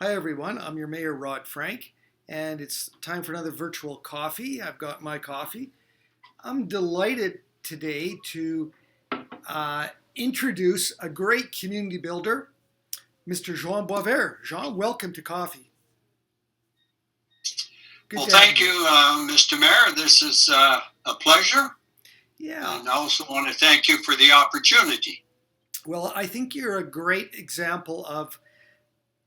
Hi everyone, I'm your Mayor Rod Frank, and it's time for another virtual coffee. I've got my coffee. I'm delighted today to introduce a great community builder, Mr. Jean Boisvert. Jean, welcome to coffee. Good Well, to have thank you, Mr. Mayor. This is a pleasure. Yeah, And I also want to thank you for the opportunity. well, I think you're a great example of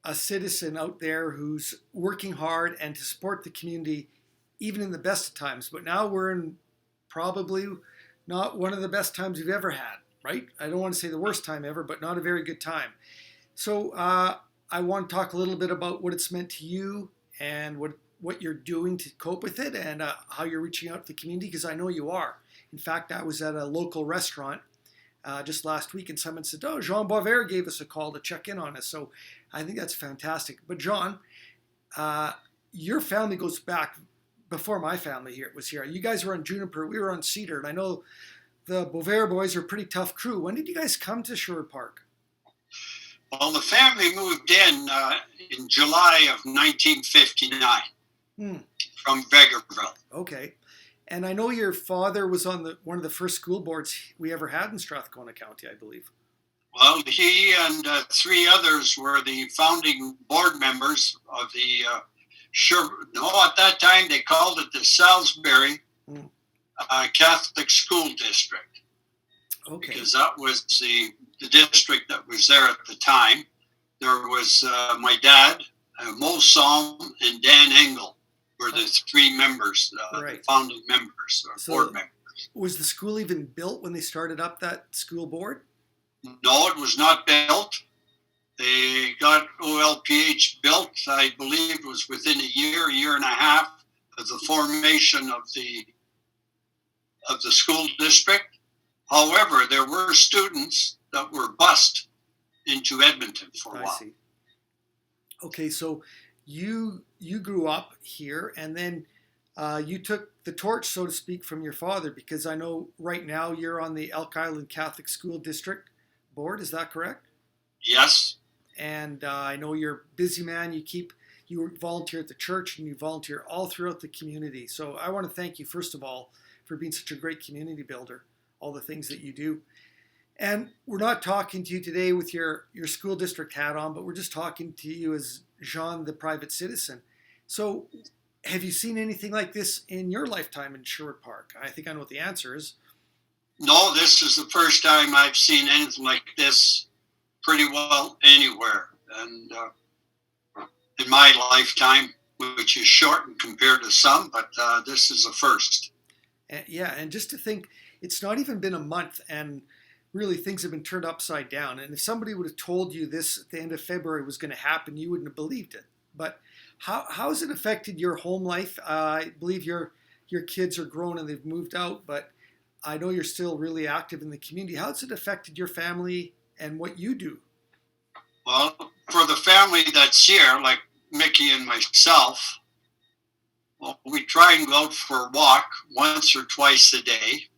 a citizen out there who's working hard and to support the community even in the best of times. But now we're in probably not one of the best times we've ever had, right? I don't want to say the worst time ever, but not a very good time. So I want to talk a little bit about what it's meant to you and what you're doing to cope with it and how you're reaching out to the community, because I know you are. In fact, I was at a local restaurant just last week, and someone said, "Oh, Jean Boisvert gave us a call to check in on us." So I think that's fantastic. But John, your family goes back before my family here was here. You guys were on Juniper, we were on Cedar, and I know the Boisvert boys are a pretty tough crew. When did you guys come to Sherwood Park? Well, the family moved in July of 1959 Hmm. from Vegreville. Okay. And I know your father was on one of the first school boards we ever had in Strathcona County, I believe. Well, he and three others were the founding board members of the at that time they called it the Salisbury Hmm. Catholic School District. Okay. Because that was the district that was there at the time. There was my dad, Mo Salm, and Dan Engel were the three members, Right. the founding members, or So board members. was the school even built when they started up that school board? No, it was not built. They got OLPH built, I believe it was within a year and a half of the formation of the school district. However, there were students that were bused into Edmonton for a while. I see. Okay, so you grew up here, and then you took the torch, so to speak, from your father, because I know right now you're on the Elk Island Catholic School District Board. Is that correct? Yes. And I know you're a busy man. You volunteer at the church, and you volunteer all throughout the community. So I want to thank you, first of all, for being such a great community builder, all the things that you do. And we're not talking to you today with your school district hat on, but we're just talking to you as Jean, the private citizen. So have you seen anything like this in your lifetime in Sherwood Park? I think I know what the answer is. No, this is the first time I've seen anything like this pretty well anywhere. And in my lifetime, which is shortened compared to some, but this is a first. And just to think, it's not even been a month, and really things have been turned upside down. And if somebody would have told you this at the end of February was going to happen, you wouldn't have believed it. But how has it affected your home life? I believe your kids are grown and they've moved out, but I know you're still really active in the community. How has it affected your family and what you do? Well, for the family that's here, like Mickey and myself, well, we try and go out for a walk once or twice a day.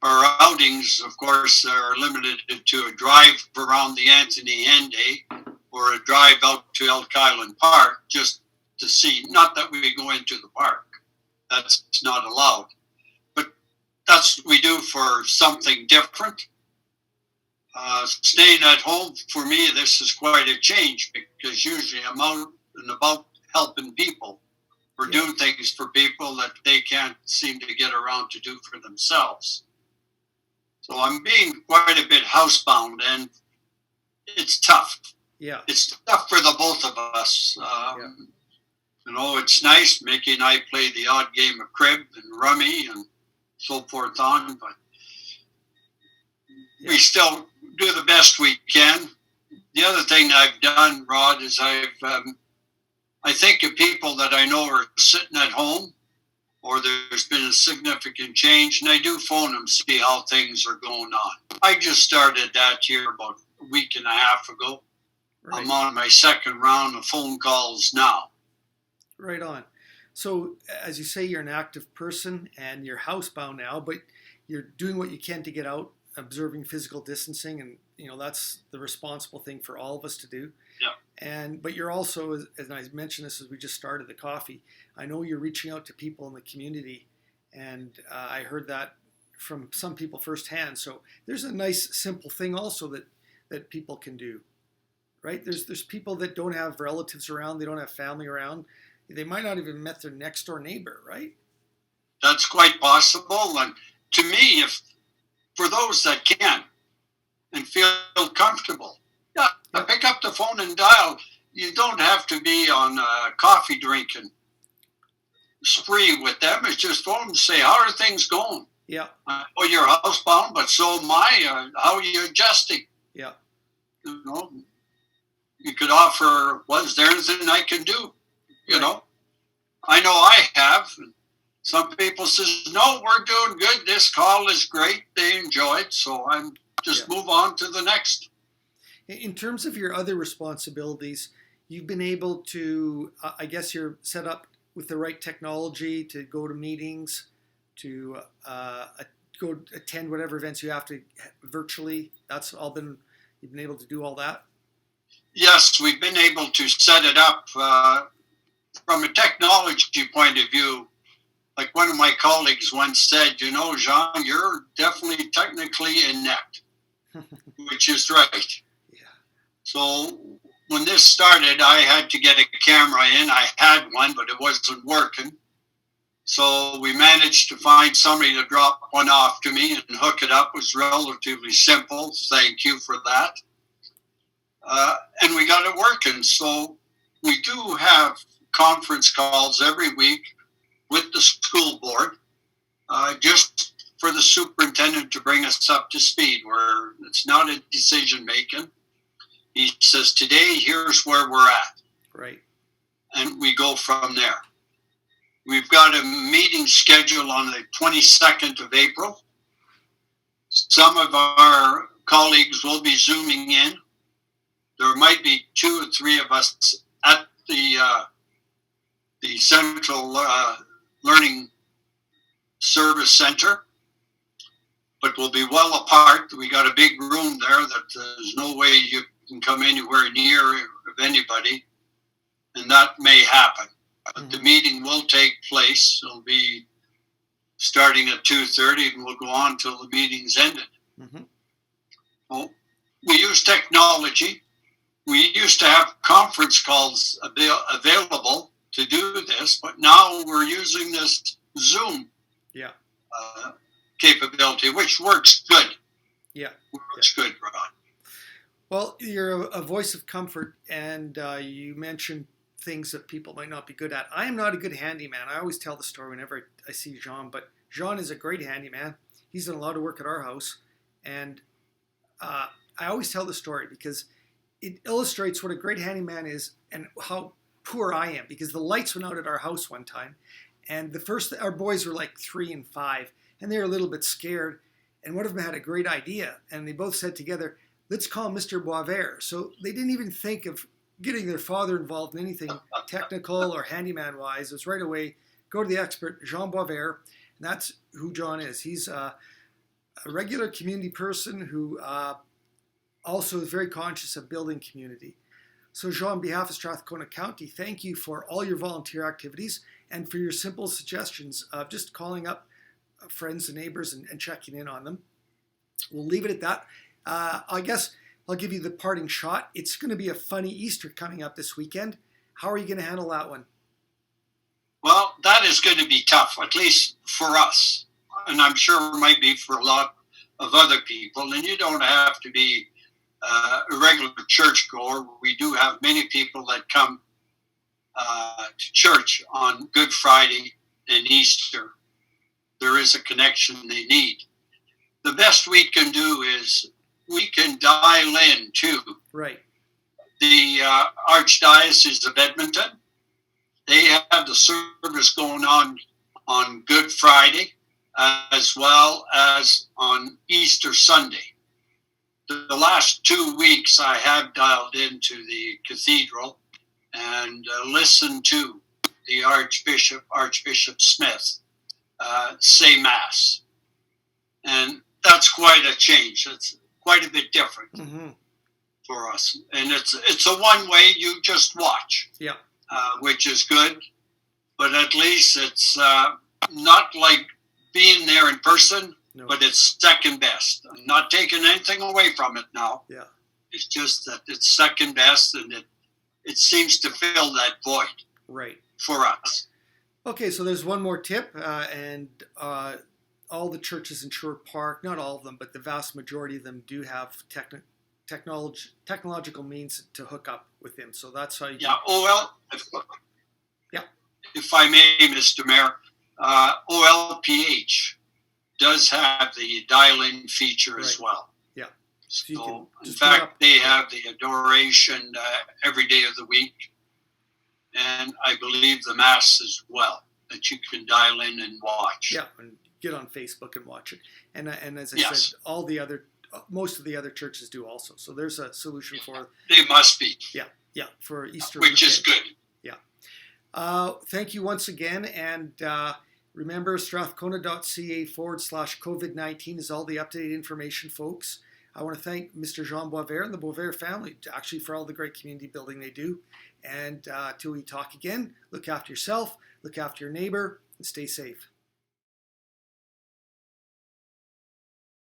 Our outings, of course, are limited to a drive around the Anthony Henday or a drive out to Elk Island Park just to see. Not that we go into the park. That's not allowed. But that's what we do for something different. Staying at home, for me, this is quite a change because usually I'm out and about helping people or doing things for people that they can't seem to get around to do for themselves. So I'm being quite a bit housebound, and it's tough. Yeah. It's tough for the both of us. You know, it's nice. Mickey and I play the odd game of crib and rummy and so forth on, but we still do the best we can. The other thing I've done, Rod, is I think of people that I know are sitting at home or there's been a significant change, and I do phone them, see how things are going on. I just started that here about a week and a half ago. Right. I'm on my second round of phone calls now. Right on. So, as you say, you're an active person and you're housebound now, but you're doing what you can to get out observing physical distancing, and that's the responsible thing for all of us to do. Yeah. But you're also, as I mentioned this as we just started the coffee, I know you're reaching out to people in the community, and I heard that from some people firsthand. So there's a nice simple thing also that people can do, right? There's people that don't have relatives around, they don't have family around, they might not even met their next door neighbor, right? That's quite possible. And to me, if for those that can and feel comfortable, yeah, pick up the phone and dial. You don't have to be on a coffee drinking spree with them. It's just phone and say, how are things going? Yeah. Oh, you're housebound, but so am I. How are you adjusting? Yeah. You could offer, was there anything I can do? I know I have. Some people says, no, we're doing good. This call is great. They enjoy it. So I'm just move on to the next. In terms of your other responsibilities, you've been able to, I guess you're set up with the right technology to go to meetings, to go attend whatever events you have to virtually. That's all been, you've been able to do all that? Yes, we've been able to set it up from a technology point of view. Like one of my colleagues once said, Jean, you're definitely technically inept, which is right. Yeah. So when this started, I had to get a camera in. I had one, but it wasn't working. So we managed to find somebody to drop one off to me and hook it up. It was relatively simple. Thank you for that. And we got it working. So we do have conference calls every week with the school board, just for the superintendent to bring us up to speed, where it's not a decision making. He says, today, here's where we're at. Right. And we go from there. We've got a meeting scheduled on the 22nd of April. Some of our colleagues will be Zooming in. There might be 2 or 3 of us at the Central Learning Service Center, but we'll be well apart. We got a big room there that there's no way you can come anywhere near of anybody, and that may happen. But the meeting will take place. It'll be starting at 2:30 and we'll go on till the meeting's ended. Mm-hmm. Well, we use technology. We used to have conference calls available to do this, but now we're using this Zoom capability, which works good. Yeah. Works good, Rod. Well, you're a voice of comfort, and you mentioned things that people might not be good at. I am not a good handyman. I always tell the story whenever I see Jean, but Jean is a great handyman. He's done a lot of work at our house, and I always tell the story because it illustrates what a great handyman is and how poor I am, because the lights went out at our house one time, and our boys were like 3 and 5, and they were a little bit scared, and one of them had a great idea, and they both said together, let's call Mr. Boisvert. So they didn't even think of getting their father involved in anything technical or handyman wise. It was right away, go to the expert, Jean Boisvert, and that's who John is. He's a regular community person who also is very conscious of building community. So Jean, on behalf of Strathcona County, thank you for all your volunteer activities and for your simple suggestions of just calling up friends and neighbors and checking in on them. We'll leave it at that. I guess I'll give you the parting shot. It's going to be a funny Easter coming up this weekend. How are you going to handle that one? Well, that is going to be tough, at least for us. And I'm sure it might be for a lot of other people. And you don't have to be a regular churchgoer. We do have many people that come to church on Good Friday and Easter. There is a connection they need. The best we can do is we can dial in to the Archdiocese of Edmonton. They have the service going on Good Friday as well as on Easter Sunday. The last 2 weeks I have dialed into the cathedral and listened to the Archbishop Smith, say Mass. And that's quite a change. It's quite a bit different Mm-hmm. for us. And it's a one way, you just watch, Yeah. which is good. But at least it's not like being there in person, No. but it's second best. I'm not taking anything away from it now. Yeah. It's just that it's second best, and it seems to fill that void Right. for us. Okay, so there's one more tip, and all the churches in Sherwood Park, not all of them, but the vast majority of them do have technological means to hook up with him. So that's how you Yeah. OL. Yeah. If I may, Mr. Mayor, OLPH does have the dial-in feature as well. Yeah. So, in fact, they have the adoration every day of the week, and I believe the Mass as well, that you can dial in and watch. Yeah, and get on Facebook and watch it. And as I Yes. said, most of the other churches do also. So there's a solution for They must be, for Easter which weekend. is good. Thank you once again, and remember strathcona.ca/COVID-19 is all the updated information, folks. I want to thank Mr. Jean Boisvert and the Boisvert family, actually, for all the great community building they do. And till we talk again, look after yourself, look after your neighbor, and stay safe.